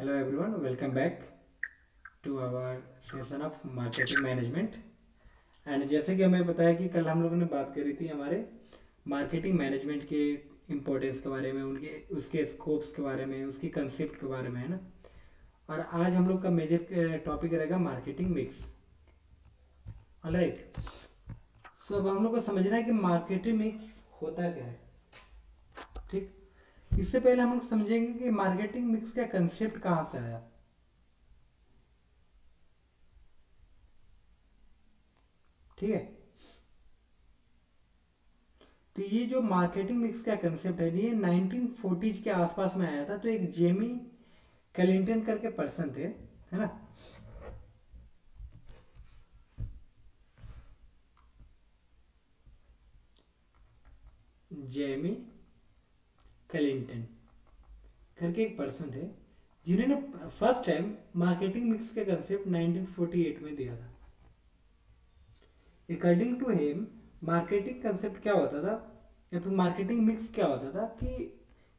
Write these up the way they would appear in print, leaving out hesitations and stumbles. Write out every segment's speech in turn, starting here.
Hello everyone, welcome back to our session of marketing management। And जैसे कि हमें बताया कि कल हम लोगों ने बात करी थी हमारे मार्केटिंग मैनेजमेंट के इम्पोर्टेंस के बारे में, उनके उसके स्कोप्स के बारे में, उसकी कंसेप्ट के बारे में, है ना। और आज हम लोग का मेजर टॉपिक रहेगा मार्केटिंग मिक्स। ऑलराइट, सो अब हम लोग को समझना है कि मार्केटिंग मिक्स होता क्या है। ठीक, इससे पहले हम लोग समझेंगे कि मार्केटिंग मिक्स का कंसेप्ट कहाँ से आया। ठीक है, तो ये जो मार्केटिंग मिक्स का कंसेप्ट है ये 1940s के आसपास में आया था। तो एक जेमी कैलिंटन करके पर्सन थे, है ना। जेमी कैलिंटन करके एक पर्सन थे जिन्होंने फर्स्ट टाइम मार्केटिंग मिक्स का कंसेप्ट 1948 में दिया था। According to him marketing concept क्या होता था, या फिर मार्केटिंग मिक्स क्या होता था कि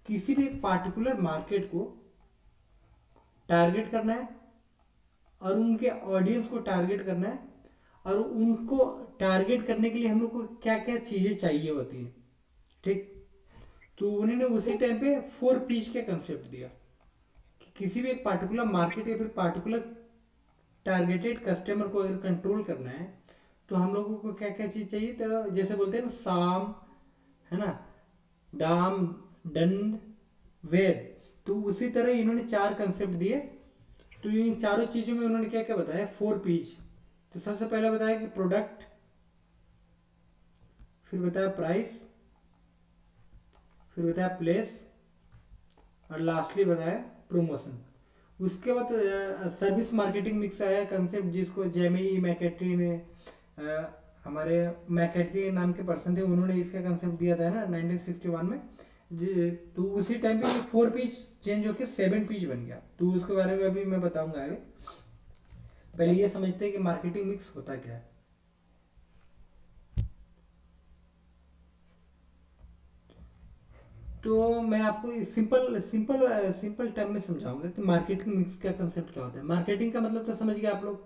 किसी भी एक पार्टिकुलर मार्केट को टारगेट करना है और उनके ऑडियंस को टारगेट करना है, और उनको टारगेट करने के लिए हम लोग को क्या क्या चीज़ें चाहिए होती हैं। ठीक, तो उन्होंने उसी टाइम पे 4 P's का कंसेप्ट दिया कि किसी भी एक पार्टिकुलर मार्केट या फिर पार्टिकुलर टारगेटेड कस्टमर को अगर कंट्रोल करना है तो हम लोगों को क्या क्या चीज़ चाहिए। तो जैसे बोलते हैं ना, साम, है ना, दाम, दंड, वेद। तो उसी तरह इन्होंने 4 कंसेप्ट दिए। तो इन चारों चीज़ों में उन्होंने क्या क्या बताया, 4 P's। तो सबसे पहले बताया कि प्रोडक्ट, फिर बताया प्राइस, फिर बताया प्लेस, और लास्टली बताया प्रमोशन। उसके बाद सर्विस मार्केटिंग मिक्स आया कंसेप्ट, जिसको जेमी मैकेट्री ने हमारे मैकेट्री नाम के पर्सन थे, उन्होंने इसका कंसेप्ट दिया था ना 1961 में। तो उसी टाइम पे ये 4 P's चेंज होकर 7 P's बन गया। तो उसके बारे में अभी मैं बताऊंगा आगे। पहले ये समझते हैं कि मार्केटिंग मिक्स होता क्या है। तो मैं आपको सिंपल सिंपल सिंपल टर्म में समझाऊंगा कि मार्केटिंग मिक्स का कंसेप्ट क्या होता है। मार्केटिंग का मतलब तो समझ गए आप लोग,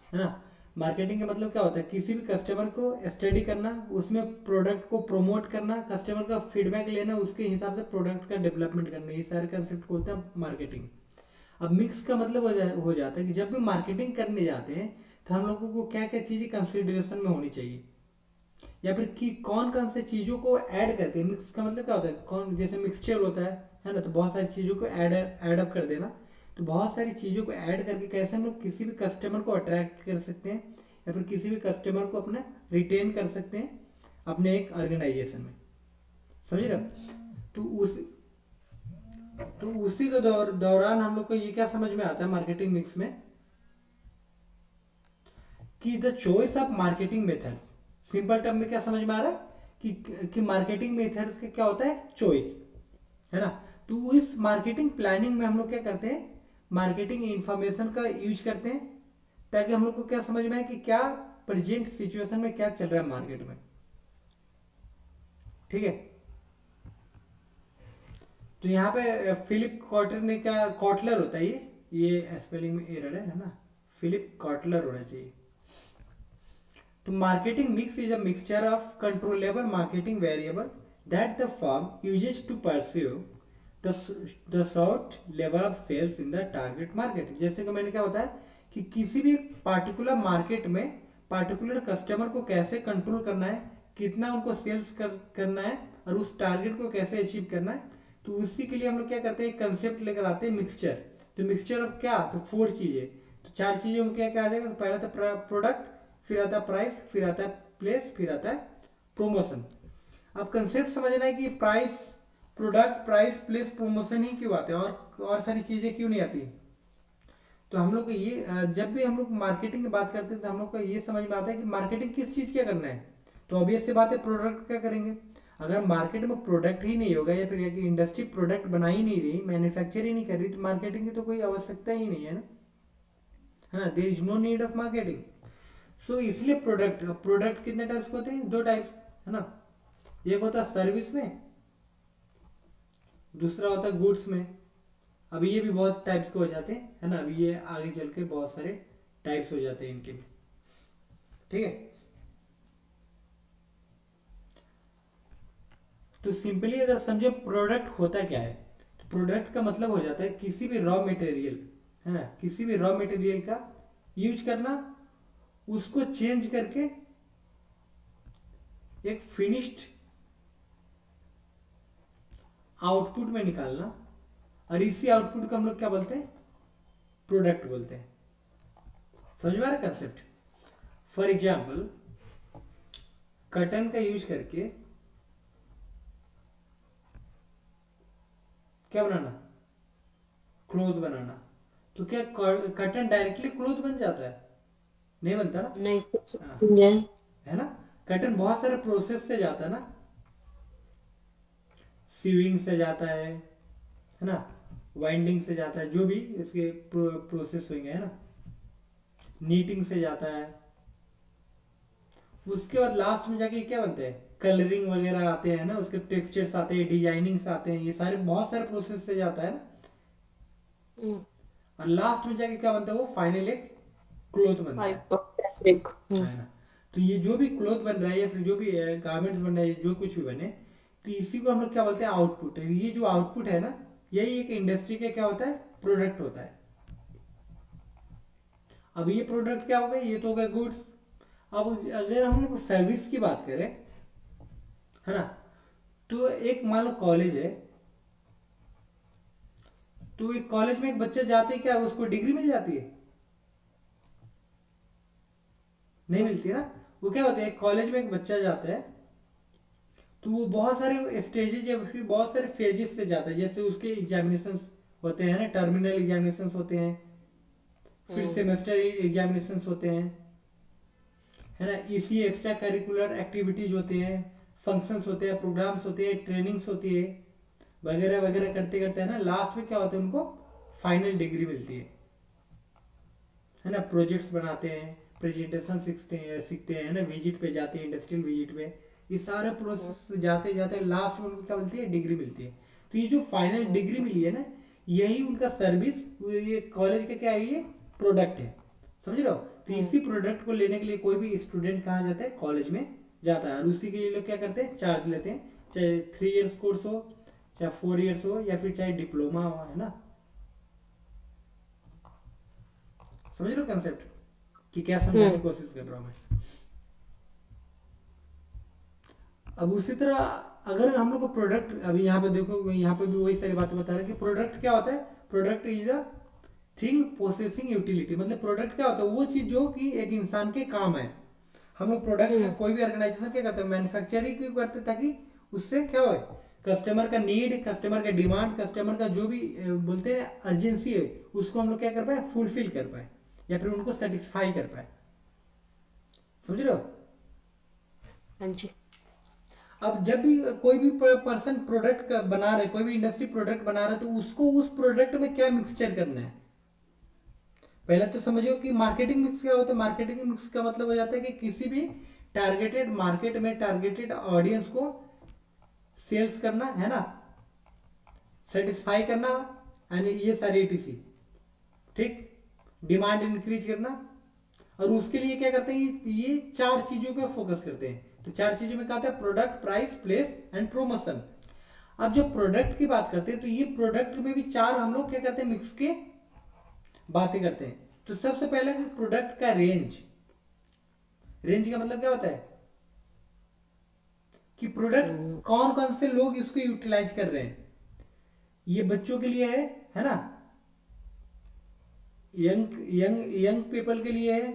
है ना। मार्केटिंग का मतलब क्या होता है, किसी भी कस्टमर को स्टडी करना, उसमें प्रोडक्ट को प्रमोट करना, कस्टमर का फीडबैक लेना, उसके हिसाब से प्रोडक्ट का डेवलपमेंट करना, ये सारे कंसेप्ट को बोलते हैं मार्केटिंग। अब मिक्स का मतलब हो जाता है कि जब भी मार्केटिंग करने जाते हैं तो हम लोगों को क्या क्या चीज़ें कंसिडरेशन में होनी चाहिए, या फिर कि कौन कौन से चीज़ों को ऐड करके। मिक्स का मतलब क्या होता है, कौन, जैसे मिक्सचर होता है ना। तो बहुत सारी चीज़ों को ऐड अप कर देना। तो बहुत सारी चीज़ों को ऐड करके कैसे हम लोग किसी भी कस्टमर को अट्रैक्ट कर सकते हैं, या फिर किसी भी कस्टमर को अपने रिटेन कर सकते हैं अपने एक ऑर्गेनाइजेशन में। समझ रहे हो। तो उस तो उसी के दौरान हम लोग को ये क्या समझ में आता है मार्केटिंग मिक्स में, कि the choice of marketing methods. Simple term में क्या समझ में आ रहा है कि मार्केटिंग मेथड्स का क्या होता है, चॉइस, है ना। तो इस मार्केटिंग प्लानिंग में हम लोग क्या करते हैं, मार्केटिंग इंफॉर्मेशन का यूज करते हैं, ताकि हम लोग को क्या समझ में आए कि क्या प्रेजेंट सिचुएशन में क्या चल रहा है मार्केट में। ठीक है, तो यहाँ पे फिलिप कॉटलर ने क्या, कॉटलर होता है ये स्पेलिंग में एरर है ना, फिलिप कॉटलर होना चाहिए। तो marketing mix is a mixture of controllable marketing variable that the firm uses to pursue the the short level of sales in the target market। जैसे कि मैंने क्या बताया कि किसी भी पार्टिकुलर मार्केट में पार्टिकुलर कस्टमर को कैसे कंट्रोल करना है, कितना उनको सेल्स करना है, और उस टारगेट को कैसे अचीव करना है। तो उसी के लिए हम लोग क्या करते हैं, कंसेप्ट लेकर आते हैं मिक्सचर। तो मिक्सचर ऑफ क्या, तो 4 चीज़ें। तो 4 चीज़ों में क्या क्या आ जाएगा, तो पहला था प्रोडक्ट, फिर आता है प्राइस, फिर आता है प्लेस, फिर आता है प्रमोशन। अब कंसेप्ट समझना है कि price, product, price, place, promotion ही क्यों आते हैं, और सारी चीज़ें क्यों नहीं आती। तो हम लोग को ये जब भी हम लोग मार्केटिंग की बात करते हैं तो हम लोग को ये समझ में आता है कि मार्केटिंग किस चीज़ क्या करना है। तो ऑब्वियस सी बात है, प्रोडक्ट क्या करेंगे। अगर मार्केट में प्रोडक्ट ही नहीं होगा, या फिर इंडस्ट्री प्रोडक्ट बना ही नहीं रही, मैन्युफैक्चर ही नहीं कर रही, तो मार्केटिंग की तो कोई आवश्यकता ही नहीं है ना, है ना। There is no need of marketing. So इसलिए प्रोडक्ट प्रोडक्ट कितने टाइप्स के होते हैं, 2 टाइप्स, है ना। एक होता है सर्विस में, दूसरा होता है गुड्स में। अभी ये भी बहुत टाइप्स के हो जाते हैं, है ना, अभी ये आगे चल के बहुत सारे टाइप्स हो जाते हैं इनके भी, ठीक है। तो सिंपली अगर समझे प्रोडक्ट होता क्या है, तो प्रोडक्ट का मतलब हो जाता है किसी भी रॉ मटेरियल, है ना, किसी भी रॉ मटेरियल का यूज करना, उसको चेंज करके एक फिनिश्ड आउटपुट में निकालना, और इसी आउटपुट को हम लोग क्या बोलते हैं, प्रोडक्ट बोलते हैं। समझ में आ रहा कंसेप्ट? फॉर एग्जाम्पल कटन का यूज करके क्या बनाना, क्लोथ बनाना, तो क्या कटन डायरेक्टली क्लोथ बन जाता है? नहीं बनता ना। नहीं, कुछ हाँ, समझे। है ना, कटन बहुत सारे प्रोसेस से जाता है ना, सीविंग से जाता है ना, वाइंडिंग से जाता है, जो भी इसके प्रोसेस होंगे, है ना, नीटिंग से जाता है, उसके बाद लास्ट में जाके क्या बनते हैं, कलरिंग वगैरह आते हैं ना, उसके टेक्सचर्स आते हैं, डिजाइनिंग्स आते हैं, ये सारे बहुत सारे प्रोसेस से जाता है ना, हम्म। और लास्ट में जाके क्या बनता है, वो फाइनल एक क्लोथ बनता फाइव फैब्रिक। है ना। तो ये जो भी क्लोथ बन रहा है या फिर जो भी गारमेंट्स बन रहा है, जो कुछ भी बने, तो इसी को हम लोग क्या बोलते हैं, आउटपुट। ये जो आउटपुट है ना, यही एक इंडस्ट्री का क्या होता है, प्रोडक्ट होता है। अब ये प्रोडक्ट क्या हो गए, ये तो हो गए गुड्स। अब अगर हम लोग सर्विस की बात करें, है ना, तो एक मान लो कॉलेज है, तो एक कॉलेज में एक बच्चा जाते ही क्या उसको डिग्री मिल जाती है? नहीं नहीं। मिलती ना। वो क्या होता है, एक कॉलेज में एक बच्चा जाता है, तो वो बहुत सारे स्टेजेस या फिर बहुत सारे फेजेस से जाता है, जैसे उसके एग्जामिनेशंस होते हैं ना, टर्मिनल एग्जामिनेशंस होते हैं, फिर हम्म। सेमेस्टर एग्जामिनेशंस होते हैं, है ना, इसी एक्स्ट्रा करिकुलर एक्टिविटीज होते हैं, फंक्शंस होते हैं, प्रोग्राम्स होते हैं, ट्रेनिंग्स होती है, वगैरह वगैरह करते करते, है ना, लास्ट में क्या होता है, उनको फाइनल डिग्री मिलती है ना। प्रोजेक्ट्स बनाते हैं, प्रेजेंटेशन सीखते हैं, है ना, विजिट पे जाते हैं, इंडस्ट्रियल विजिट पे, ये सारे हम्म। प्रोसेस जाते जाते लास्ट में उनको क्या मिलती है, डिग्री मिलती है। तो ये जो फाइनल हम्म। डिग्री मिली है ना, यही उनका सर्विस, ये कॉलेज का क्या है, ये प्रोडक्ट है। समझ रहे हो? तो हम्म। इसी प्रोडक्ट को लेने के लिए कोई भी स्टूडेंट कहाँ जाता है, कॉलेज में जाता है, और उसी के लिए लोग क्या करते हैं, चार्ज लेते हैं, चाहे 3 इयर्स कोर्स हो, चाहे 4 इयर्स हो, या फिर चाहे डिप्लोमा हो, है ना। समझ रहे हो कंसेप्ट कि क्या समझाने की हम्म। कोशिश कर रहा हूँ मैं? अब उसी तरह अगर हम लोग को प्रोडक्ट, अभी यहाँ पे देखो, यहाँ पे भी वही सारी बातें बता रहे हैं कि प्रोडक्ट क्या होता है, product is a thing possessing utility. मतलब प्रोडक्ट क्या होता है, वो चीज जो कि एक इंसान के काम है। हम लोग प्रोडक्ट, हम्म। कोई भी ऑर्गेनाइजेशन क्या करते हैं, मैन्युफैक्चरिंग क्यों करते हैं, ताकि उससे क्या हो, कस्टमर का नीड, कस्टमर का डिमांड, कस्टमर का जो भी बोलते हैं अर्जेंसी है, उसको हम लोग क्या कर पाए, फुलफिल कर पाए, या फिर उनको सेटिस्फाई कर पाए। समझ रहे हो? हाँ जी। अब जब भी कोई भी पर्सन प्रोडक्ट बना रहा है, कोई भी इंडस्ट्री प्रोडक्ट बना रहा है, तो उसको उस प्रोडक्ट में क्या मिक्सचर करना है, पहले तो समझो कि मार्केटिंग मिक्स क्या होता है। मार्केटिंग मिक्स का मतलब हो जाता है कि किसी भी टारगेटेड मार्केट में टारगेटेड ऑडियंस को सेल्स करना, है ना, सेटिस्फाई करना, यानी ये सारी ईटीसी, ठीक, डिमांड इंक्रीज करना। और उसके लिए क्या करते हैं, ये 4 चीजों पे फोकस करते हैं। तो 4 चीजों में क्या आता है, product, price, place and promotion. अब जब प्रोडक्ट की बात करते हैं, तो ये प्रोडक्ट में भी 4 हम लोग क्या करते हैं, मिक्स के बातें करते हैं। तो सबसे पहले प्रोडक्ट का रेंज। रेंज का मतलब क्या होता है कि प्रोडक्ट हम्म। कौन कौन से लोग इसको यूटिलाइज कर रहे हैं। ये बच्चों के लिए है ना, यंग यंग यंग पीपल के लिए है,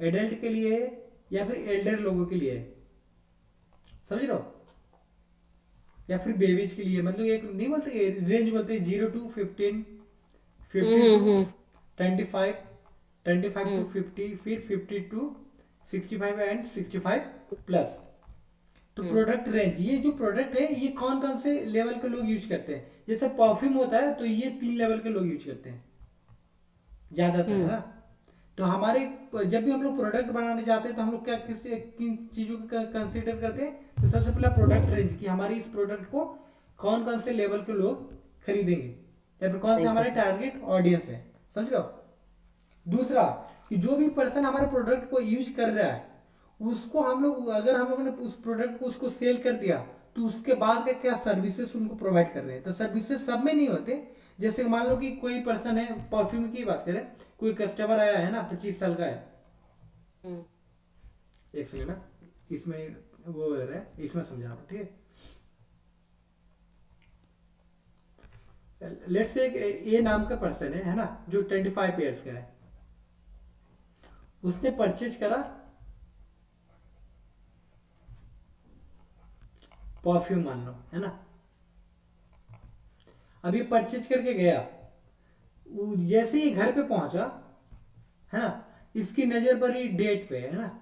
एडल्ट के लिए है, या फिर एल्डर लोगों के लिए है। समझ रहे हो? या फिर बेबीज के लिए, मतलब एक नहीं बोलते, रेंज बोलते हैं 0 to 15, 15 to 25, 25 to हम्म। 50, फिर 50 to 65 एंड 65+। तो हम्म। प्रोडक्ट रेंज, ये जो प्रोडक्ट है, ये कौन कौन से लेवल के लोग यूज करते हैं। जैसे परफ्यूम होता है, तो ये 3 लेवल के लोग यूज करते हैं ज्यादातर, है हम्म। ना। तो हमारे जब भी हम लोग प्रोडक्ट बनाने जाते हैं, तो हम लोग क्या किन चीज़ों को कंसिडर करते हैं, तो सबसे पहला प्रोडक्ट रेंज, की हमारी इस प्रोडक्ट को कौन कौन से लेवल के लोग खरीदेंगे, या फिर कौन सही सा हमारे कहा। टारगेट ऑडियंस है, समझ रहे हो। दूसरा कि जो भी पर्सन हमारे प्रोडक्ट को यूज कर रहा है, उसको हम लोग, अगर हम लोगों ने उस प्रोडक्ट को उसको सेल कर दिया, तो उसके बाद का क्या सर्विसेज उनको प्रोवाइड कर रहे हैं। तो सर्विसेज सब में नहीं होते। जैसे मान लो कि कोई पर्सन है, परफ्यूम की बात करें, कोई कस्टमर आया है ना, 25 साल का है। हम्म। एक सेकेंड ना, इसमें वो हो रहा है, इसमें समझा रहा हूँ, ठीक है। लेट्स से एक ए नाम का पर्सन है ना, जो 25 ईयर्स का है। उसने परचेज करा परफ्यूम, मान लो, है ना। अभी परचेज करके गया, जैसे ही घर पे पहुंचा, है ना, इसकी नजर पड़ी डेट पे, है ना,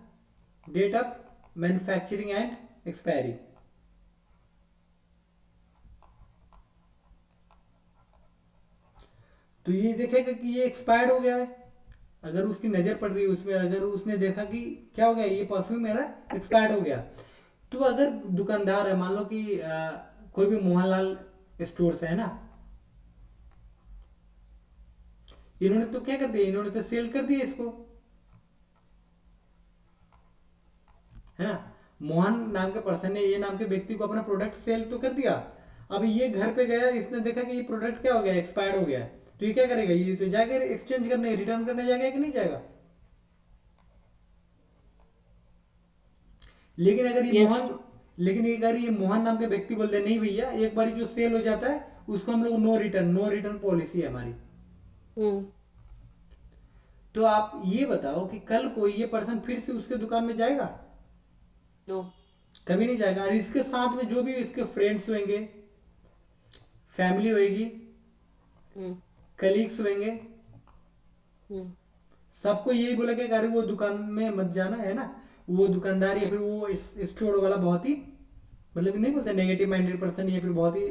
date of manufacturing and expiry. तो ये देखेगा कि ये एक्सपायर्ड हो गया है। अगर उसकी नजर पड़ रही है उसमें, अगर उसने देखा कि क्या हो गया, ये परफ्यूम मेरा एक्सपायर्ड हो गया, तो अगर दुकानदार है, मान लो कि कोई भी मोहनलाल स्टोर्स है ना, इन्होंने तो क्या कर दिया, इन्होंने तो सेल कर दिया इसको, है ना। मोहन नाम के पर्सन ने, ये नाम के व्यक्ति को अपना प्रोडक्ट सेल तो कर दिया। अब ये घर पे गया, इसने देखा कि ये प्रोडक्ट क्या हो गया, एक्सपायर्ड हो गया है। तो ये क्या करेगा, ये तो जाएगा एक्सचेंज करने, रिटर्न करने जाएगा कि नहीं जाएगा। लेकिन अगर ये यस। मोहन लेकिन अगर ये मोहन नाम के व्यक्ति बोल दे, नहीं भैया, एक बार जो सेल हो जाता है उसको हम लोग नो रिटर्न पॉलिसी है हमारी। हम्म। तो आप ये बताओ कि कल को ये पर्सन फिर से उसके दुकान में जाएगा, नो। कभी नहीं जाएगा। और इसके साथ में जो भी इसके फ्रेंड्स होंगे, फैमिली होगी, हम्म। कलीग्स होंगे, हम्म। सबको यही बोला कि अरे वो दुकान में मत जाना, है ना। वो दुकानदार या फिर वो स्टोर वाला बहुत ही, मतलब नहीं बोलते नेगेटिव माइंडेड पर्सन, या फिर बहुत ही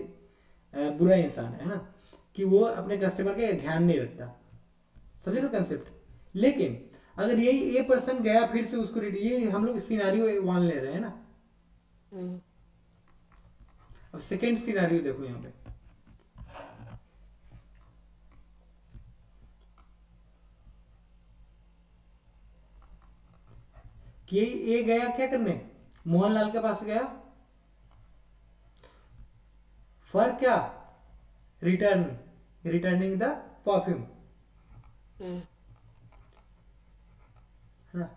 बुरा इंसान है ना, कि वो अपने कस्टमर का ध्यान नहीं रखता। समझे ना कंसेप्ट। लेकिन अगर यही ए पर्सन गया फिर से उसको ये हम लोग सिनारियो वन ले रहे हैं ना। हम्म। अब सेकेंड सिनारियो देखो यहाँ पे, कि ये गया क्या करने, मोहनलाल के पास गया, फॉर क्या, रिटर्निंग द परफ्यूम, हम्म। है ना।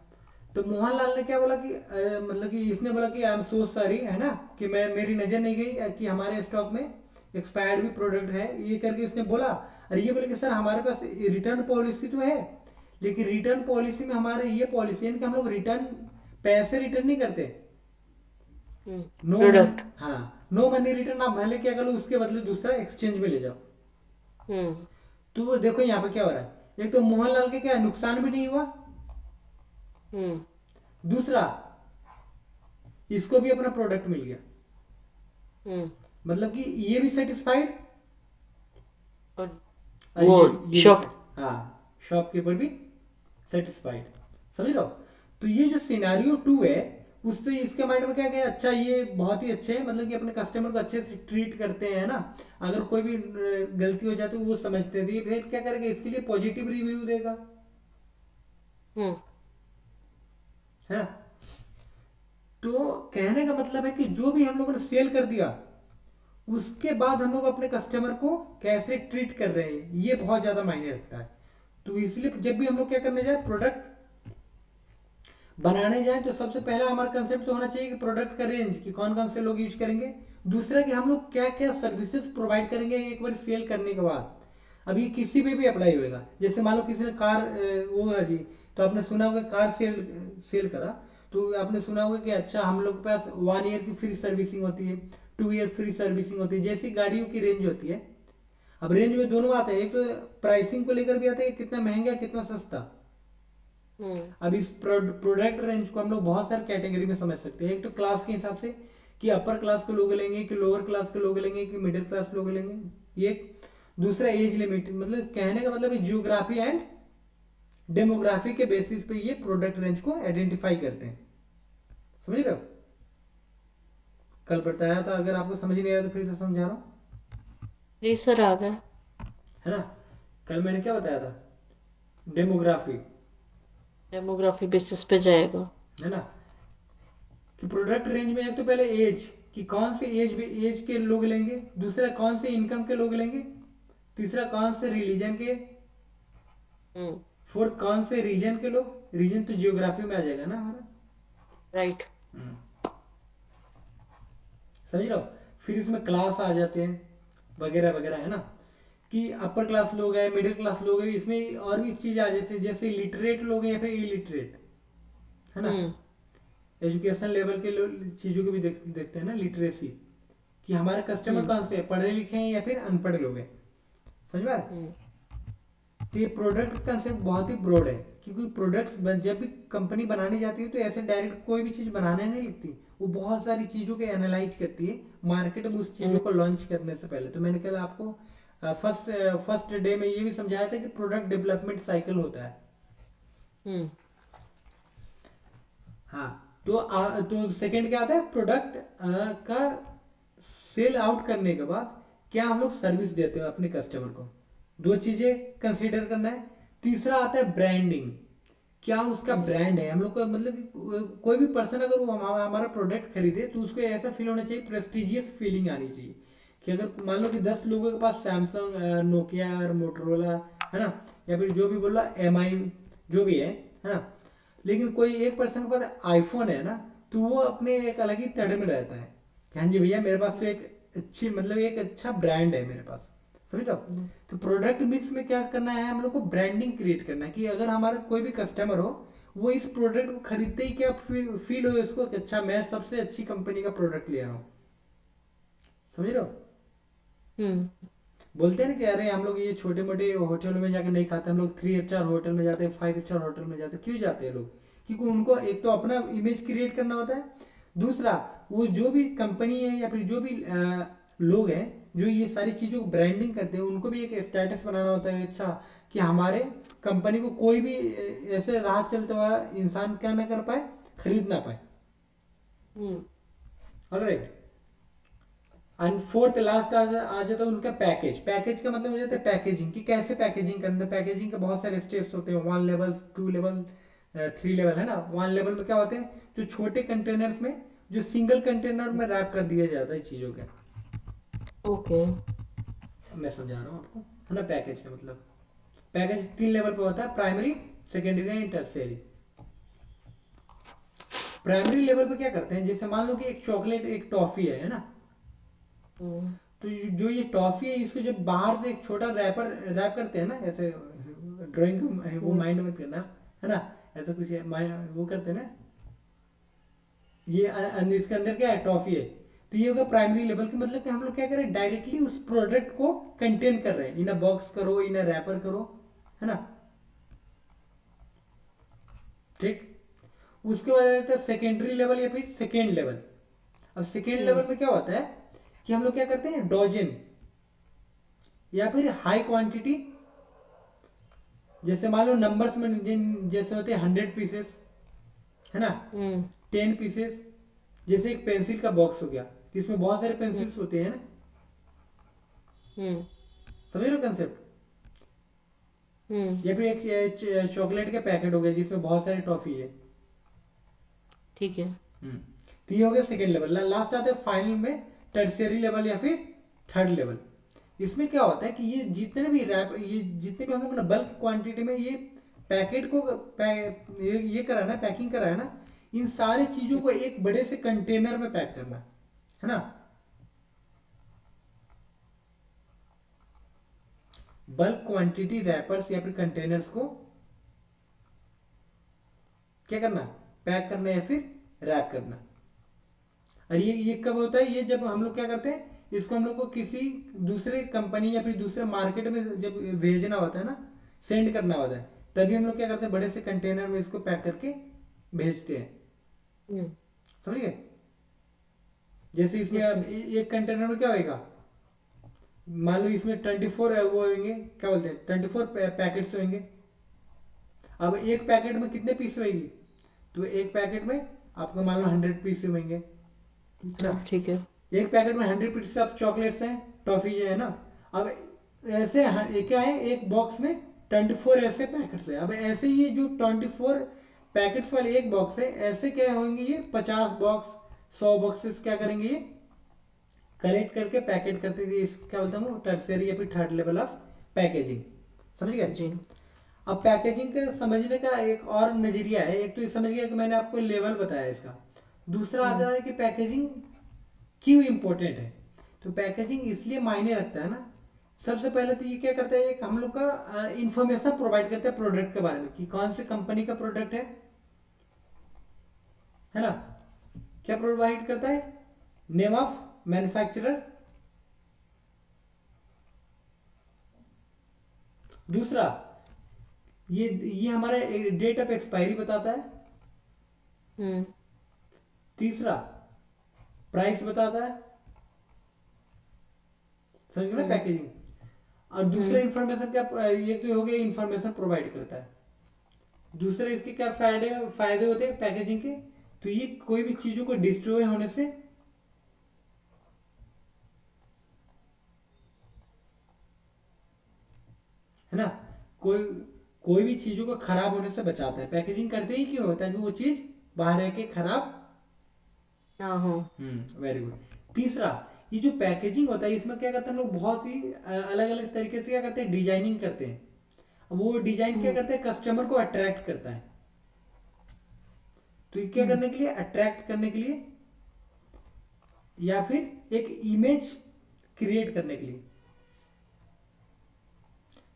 तो मोहनलाल ने क्या बोला कि मतलब कि इसने बोला कि आई एम सो सॉरी, है ना, कि मैं, मेरी नजर नहीं गई कि हमारे स्टॉक में एक्सपायर्ड भी प्रोडक्ट है, ये करके इसने बोला। और ये बोले कि सर हमारे पास रिटर्न पॉलिसी तो है, लेकिन रिटर्न पॉलिसी में हमारे ये पॉलिसी है कि हम लोग रिटर्न, पैसे रिटर्न नहीं करते। नो मन प्रोडक्ट। हाँ, नो मनी रिटर्न। आप भले क्या करो, उसके बदले दूसरा एक्सचेंज में ले जाओ। हम्म। तो वो देखो यहाँ पे क्या हो रहा है, एक तो मोहनलाल के क्या नुकसान भी नहीं हुआ, हम्म। दूसरा इसको भी अपना प्रोडक्ट मिल गया, हम्म। मतलब कि ये भी सेटिस्फाइड, और और वो ये भी शॉप। हाँ, शॉपकीपर भी सेटिस्फाइड। समझ रहे हो। तो ये जो सिनारियो टू है, उससे इसके माइंड में क्या गया, अच्छा ये बहुत ही अच्छे हैं, मतलब कि अपने कस्टमर को अच्छे से ट्रीट करते हैं ना। अगर कोई भी गलती हो जाती है वो समझते हैं, तो ये फिर क्या करेगा, इसके लिए पॉजिटिव रिव्यू देगा, हम्म। है ना। तो कहने का मतलब है कि जो भी हम लोगों ने सेल कर दिया, उसके बाद हम लोग अपने कस्टमर को कैसे ट्रीट कर रहे हैं, ये बहुत ज्यादा मायने रखता है। तो इसलिए जब भी हम लोग क्या करने जाए, प्रोडक्ट बनाने जाए, तो सबसे पहला हमारा कंसेप्ट तो होना चाहिए कि प्रोडक्ट का रेंज, कि कौन कौन से लोग यूज करेंगे। दूसरा कि हम लोग क्या क्या सर्विसेज प्रोवाइड करेंगे एक बार सेल करने के बाद। अब ये किसी पे भी अप्लाई होएगा। जैसे मान लो किसी ने कार वो है जी, तो आपने सुना होगा कार सेल सेल करा, तो आपने सुना होगा कि अच्छा हम लोग के पास 1 ईयर की फ्री सर्विसिंग होती है, 2 ईयर फ्री सर्विसिंग होती है, जैसी गाड़ियों की रेंज होती है। अब रेंज में दोनों आते हैं, एक तो प्राइसिंग को लेकर भी आता है कि कितना महंगा कितना सस्ता। हम्म। अब इस प्रोडक्ट रेंज को हम लोग बहुत सारे कैटेगरी में समझ सकते हैं। एक तो क्लास के हिसाब से, कि अपर क्लास के लोग लेंगे, कि लोअर क्लास के लोग लेंगे, कि मिडिल क्लास लोग लेंगे, ये। दूसरा एज लिमिट, मतलब कहने का मतलब जियोग्राफी एंड डेमोग्राफी के बेसिस पे ये प्रोडक्ट रेंज को आइडेंटिफाई करते हैं। समझ रहे हो। कल बताया था, अगर आपको समझ नहीं आया तो फिर से समझा रहा हूँ। जी सर, आ गए। है ना। कल मैंने क्या बताया था, डेमोग्राफी, डेमोग्राफी बेसिस पे जाएगा। है ना, कि प्रोडक्ट रेंज में एक तो पहले एज, कि कौन से एज के लोग लेंगे, दूसरा कौन से इनकम के लोग लेंगे, तीसरा कौन से रिलीजन के, हम्म। फोर्थ कौन से रीजन के लोग, रीजन तो जियोग्राफी में आ जाएगा ना हमारा। राइट। हम्म, समझ रहे हो। फिर इसमें क्लास आ जाते हैं वगैरह वगैरह, है ना, कि अपर क्लास लोग हैं, मिडिल क्लास लोग हैं, इसमें और भी चीज़ आ जाती है, जैसे लिटरेट लोग हैं या फिर इलिटरेट, है ना। हम्म। एजुकेशन लेवल के चीज़ों को भी देखते हैं ना, लिटरेसी, कि हमारे कस्टमर हम्म। कौन से हैं, पढ़े लिखे हैं या फिर अनपढ़ लोग हैं। समझ पा रहे। हम्म। तो ये प्रोडक्ट कंसेप्ट बहुत ही ब्रॉड है, क्योंकि प्रोडक्ट्स जब भी कंपनी बनाने जाती है तो ऐसे डायरेक्ट कोई भी चीज़ बनाने नहीं लगती, वो बहुत सारी चीज़ों को एनालाइज करती है मार्केट में उस हम्म। चीज़ों को लॉन्च करने से पहले। तो मैंने कल आपको फर्स्ट फर्स्ट डे में ये भी समझाया था कि प्रोडक्ट डेवलपमेंट साइकिल होता है। हम्म। हाँ, तो सेकंड क्या आता है, प्रोडक्ट का सेल आउट करने के बाद क्या हम लोग सर्विस देते हो अपने कस्टमर को, दो चीजें कंसीडर करना है। तीसरा आता है ब्रांडिंग, क्या उसका हम्म। ब्रांड है हम लोग का, मतलब कि कोई भी पर्सन अगर वो हमारा प्रोडक्ट खरीदे तो उसको ऐसा फील होना चाहिए, प्रेस्टिजियस फीलिंग आनी चाहिए, कि अगर मान लो कि 10 लोगों के पास सैमसंग, नोकिया और मोटरोला, है ना, या फिर जो भी बोला MI, जो भी है ना, लेकिन कोई एक पर्सन के पास आईफोन है ना, तो वो अपने एक अलग ही तड़े में रहता है कि हाँ जी भैया मेरे पास तो एक अच्छी, मतलब एक अच्छा ब्रांड है मेरे पास। समझ रहे हो। हम्म। तो प्रोडक्ट मिक्स में क्या करना है, हम लोग को ब्रांडिंग क्रिएट करना है, कि अगर हमारा कोई भी कस्टमर हो, वो इस प्रोडक्ट को खरीदते ही क्या फील हो उसको कि अच्छा मैं सबसे अच्छी कंपनी का प्रोडक्ट ले रहा हूँ। समझ रहे हो। हम्म। बोलते हैं ना कि अरे हम लोग ये छोटे मोटे होटलों में जाकर नहीं खाते, हम लोग 3 स्टार होटल में जाते हैं, 5 स्टार होटल में जाते हैं। क्यों जाते हैं लोग, क्योंकि उनको एक तो अपना इमेज क्रिएट करना होता है, दूसरा वो जो भी कंपनी है या फिर जो भी लोग हैं जो ये सारी चीज़ों को ब्रांडिंग करते हैं, उनको भी एक स्टेटस बनाना होता है, अच्छा, कि हमारे कंपनी को कोई भी ऐसे राह चलते हुआ इंसान क्या ना कर पाए, खरीद ना पाए। हम्म। ऑलराइट। एंड फोर्थ लास्ट आ जाता है उनका पैकेज। पैकेज का मतलब हो जाता है पैकेजिंग, कि कैसे पैकेजिंग करना है। पैकेजिंग के बहुत सारे स्टेप्स होते हैं, 1 लेवल, 2 लेवल, 3 लेवल, है ना। 1 लेवल में क्या होते हैं, जो छोटे कंटेनर्स में, जो सिंगल कंटेनर में रैप कर दिया जाता है चीज़ों का। ओके। मैं समझा रहा हूँ आपको, है ना। पैकेज का मतलब, पैकेज 3 लेवल पे होता है, primary, secondary and tertiary. Primary level पे क्या करते हैं, जैसे मान लो कि एक चॉकलेट, एक टॉफी है ना, हम्म। तो जो ये टॉफी है इसको जब बाहर से एक छोटा रैप करते हैं ना, ऐसे ड्राइंग को वो हम्म। माइंड मत करना, है ना, ऐसा कुछ वो करते हैं ना, ये इसके अंदर क्या है, टॉफी है। तो ये होगा प्राइमरी लेवल की, मतलब कि हम लोग क्या करें, डायरेक्टली उस प्रोडक्ट को कंटेन कर रहे हैं, इन बॉक्स करो, इन रैपर करो, है ना। ठीक। उसके बाद आता है सेकेंडरी लेवल या फिर सेकेंड लेवल। अब सेकेंड हम्म। लेवल में क्या होता है कि हम लोग क्या करते हैं, डोजन या फिर हाई क्वांटिटी, जैसे मान लो नंबर्स में जैसे होते हैं 100 पीसेस, है ना, हम्म। 10 पीसेस। जैसे एक पेंसिल का बॉक्स हो गया, जिसमें बहुत सारे हम्म। पेंसिल्स होते हैं ना। हम्म। समझ रहे हो कंसेप्ट। हम्म। या फिर एक चॉकलेट का पैकेट हो गया जिसमें बहुत सारी टॉफी है। ठीक है। हम्म। तो ये हो गया सेकेंड लेवल। लास्ट आता है फाइनल में टर्शियरी लेवल या फिर थर्ड लेवल। इसमें क्या होता है कि ये जितने भी ये जितने भी हम लोग ना बल्क क्वांटिटी में ये पैकेट को ये करा ना, पैकिंग करा है ना, इन सारी चीजों को एक बड़े से कंटेनर में पैक करना है ना। बल्क क्वांटिटी रैपर्स या फिर कंटेनर्स को क्या करना, पैक करना या फिर रैप करना। और ये कब होता है, ये जब हम लोग क्या करते हैं, इसको हम लोग को किसी दूसरे कंपनी या फिर दूसरे मार्केट में जब भेजना होता है ना, सेंड करना होता है, तभी हम लोग क्या करते हैं, बड़े से कंटेनर में इसको पैक करके भेजते हैं। हम्म। समझ गए। जैसे इसमें यस अब सर। एक कंटेनर में क्या होएगा, मान लो इसमें 24 वो होंगे, क्या बोलते हैं, 24 पैकेट्स होंगे। अब एक पैकेट में कितने पीस होंगी, तो एक पैकेट में आपको मान लो 100 पीस होंगे, है ना। ठीक है। एक पैकेट में 100 पीस ऑफ चॉकलेट्स हैं, टॉफी जो है ना। अब ऐसे ये क्या है, एक बॉक्स में 24 ऐसे पैकेट्स है। अब ऐसे ये जो 24 पैकेट्स वाले एक बॉक्स है, ऐसे क्या होंगे ये 50 बॉक्स, 100 बॉक्सेस क्या करेंगे ये कलेक्ट करके पैकेट करते थे। इसको क्या बोलते हैं हम लोग, टर्सरी या फिर थर्ड लेवल ऑफ पैकेजिंग। समझ गए? जी। अब पैकेजिंग का समझने का एक और नजरिया है। एक तो ये समझ गया कि मैंने आपको लेवल बताया इसका। दूसरा आ जाता है कि पैकेजिंग क्यों इम्पोर्टेंट है। तो पैकेजिंग इसलिए मायने रखता है ना, सबसे पहले तो ये क्या करता है, एक हम लोग का इंफॉर्मेशन प्रोवाइड करता है प्रोडक्ट के बारे में कि कौन सी कंपनी का प्रोडक्ट है ना। क्या प्रोवाइड करता है, नेम ऑफ मैन्युफैक्चरर। दूसरा ये हमारा डेट ऑफ एक्सपायरी बताता है। हम्म। तीसरा प्राइस बताता है। समझ गए ना हम्म। पैकेजिंग। और दूसरा हम्म। इंफॉर्मेशन क्या, ये तो हो गया इंफॉर्मेशन प्रोवाइड करता है। दूसरे इसके क्या फायदे फायदे होते हैं पैकेजिंग के, तो ये कोई भी चीजों को डिस्ट्रॉय होने से, है ना, कोई कोई भी चीजों को खराब होने से बचाता है। पैकेजिंग करते ही क्यों, ताकि वो चीज बाहर रह के खराब। ना हो। Very good. तीसरा, ये जो पैकेजिंग होता है इसमें क्या करते हैं हम लोग, बहुत ही अलग अलग तरीके से क्या करते हैं, डिजाइनिंग करते हैं। अब वो डिजाइन क्या हम्म। करता है, कस्टमर को अट्रैक्ट करता है। तो ये क्या हम्म। करने के लिए, अट्रैक्ट करने के लिए, या फिर एक इमेज क्रिएट करने के लिए।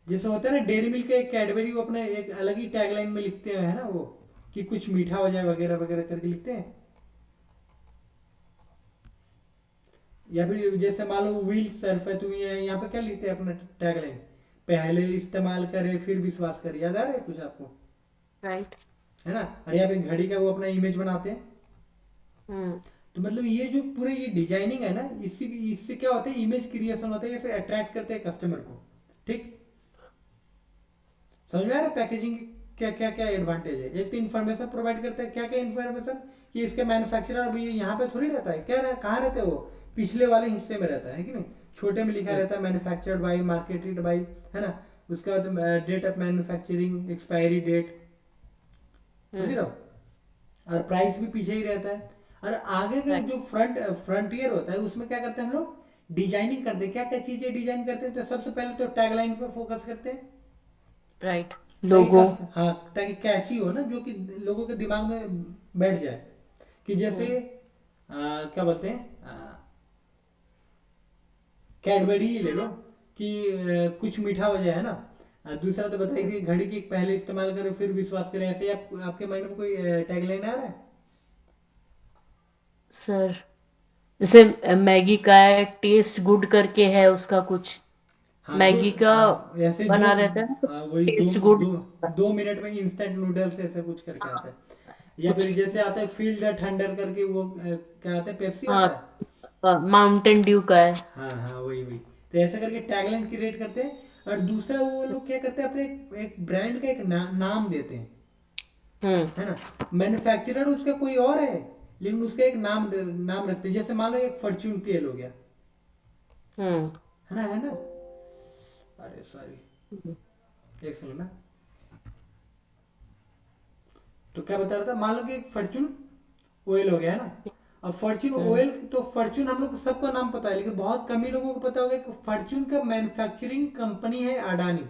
जैसे होता है ना डेयरी मिल्क का एक कैडबरी, वो अपने एक अलग ही टैगलाइन में लिखते हैं, है ना वो, कि कुछ मीठा हो जाए वगैरह वगैरह करके लिखते हैं। या फिर जैसे मान लो व्हील सर्फ है, तो ये यहाँ पे क्या लिखते हैं अपना टैगलाइन, पहले इस्तेमाल करे फिर विश्वास करे। याद आ रहा है कुछ आपको, राइट। है ना। और यहाँ पे घड़ी का वो अपना इमेज बनाते हैं। हम्म। तो मतलब ये जो पूरे ये डिजाइनिंग है ना, इसी इससे क्या होता है, इमेज क्रिएशन होता है, या फिर अट्रैक्ट करते हैं कस्टमर को। ठीक, समझ में आ रहा है पैकेजिंग क्या क्या क्या एडवांटेज है। एक तो इन्फॉर्मेशन प्रोवाइड करता है, क्या क्या इन्फॉर्मेशन, कि इसके मैन्युफैक्चरर भी यहाँ पे थोड़ी रहता है, क्या कहाँ रहते हैं वो, पिछले वाले हिस्से में रहता है कि नहीं, छोटे में लिखा रहता है मैन्युफैक्चर्ड बाई, मार्केटेड बाई, है ना। उसके बाद date of manufacturing, expiry date, समझ रहे हम्म। हो। और प्राइस भी पीछे ही रहता है। और आगे का राइट। जो फ्रंटियर होता है, उसमें क्या करते हैं हम लोग, डिजाइनिंग करते हैं। क्या क्या चीजें डिजाइन करते हैं, तो सबसे पहले तो टैगलाइन पे फोकस करते हैं, राइट। ताकि लोगो। हाँ, ताकि कैची हो ना, जो कि लोगों के दिमाग में बैठ जाए। कि जैसे हम्म। क्या बोलते हैं, कैडबरी ही ले लो, कि कुछ मीठा हो जाए, है ना। दूसरा तो बताइए कि घड़ी की पहले इस्तेमाल करें फिर विश्वास करें। ऐसे आपके माइंड में कोई टैगलाइन आ रहा है? सर, जैसे मैगी का है, टेस्ट गुड करके है उसका कुछ, हाँ दो, मैगी का हाँ ऐसे दो, बना रहता है ना, तो हाँ वही दो टेस्ट गुड। दो 2 मिनट में इंस्टेंट नूडल्स ऐसे कुछ करके आता है। या फिर कुछ। जैसे आता है फील द थंडर करके, वो क्या आता है, पेप्सी हाँ, आता है। माउंटेन ड्यू का है। हाँ हाँ वही वही। तो ऐसे करके टैगलाइन क्रिएट करते हैं। और दूसरा वो लोग क्या करते हैं, अपने एक ब्रांड का एक नाम देते हैं, हम्म। है ना। मैन्युफैक्चरर उसका कोई और है, लेकिन उसका एक नाम नाम रखते हैं। जैसे मान लो एक फॉर्च्यून तेल हो गया, हम्म। है ना। अरे सॉरी, एक सेकंड ना। तो क्या बता रहा था, मान लो कि एक फॉर्च्यून ऑयल हो गया, है ना। अब फॉर्च्यून हम्म। ऑयल, तो फॉर्च्यून हम लोग को सबको नाम पता है, लेकिन बहुत कम ही लोगों को पता होगा कि फॉर्च्यून का मैन्युफैक्चरिंग कंपनी है अडानी,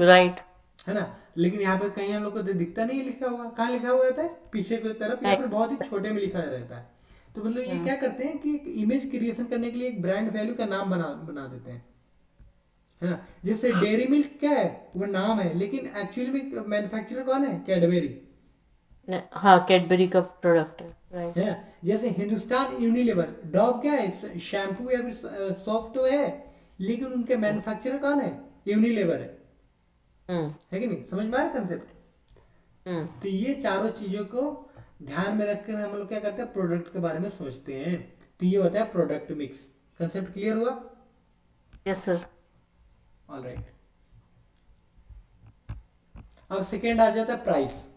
राइट। है ना। लेकिन यहाँ पे कहीं हम लोग को तो दिखता नहीं है लिखा हुआ। कहाँ लिखा हुआ रहता है, पीछे की तरफ, या राइट। फिर बहुत ही छोटे में लिखा रहता है। तो मतलब ये हम्म। क्या करते हैं कि इमेज क्रिएशन करने के लिए एक ब्रांड वैल्यू का नाम बना बना देते हैं, है ना। जैसे डेयरी मिल्क क्या है, वो नाम है, लेकिन एक्चुअली में मैन्युफैक्चरर कौन है, कैडबेरी, हाँ, कैडबरी का प्रोडक्ट है। है राइट। ना। जैसे हिंदुस्तान यूनिलीवर, डॉव क्या है, शैम्पू या फिर सॉफ्ट तो है, लेकिन उनके मैन्युफैक्चरर कौन है, यूनिलीवर हम्म। है कि नहीं। समझ में आ रहा कंसेप्ट। हम्म। तो ये चारों चीजों को ध्यान में रखकर हम लोग क्या करते हैं, प्रोडक्ट के बारे में सोचते हैं। तो ये होता है प्रोडक्ट मिक्स। कंसेप्ट क्लियर हुआ? Yes sir. All right. अब सेकेंड आ जाता है प्राइस।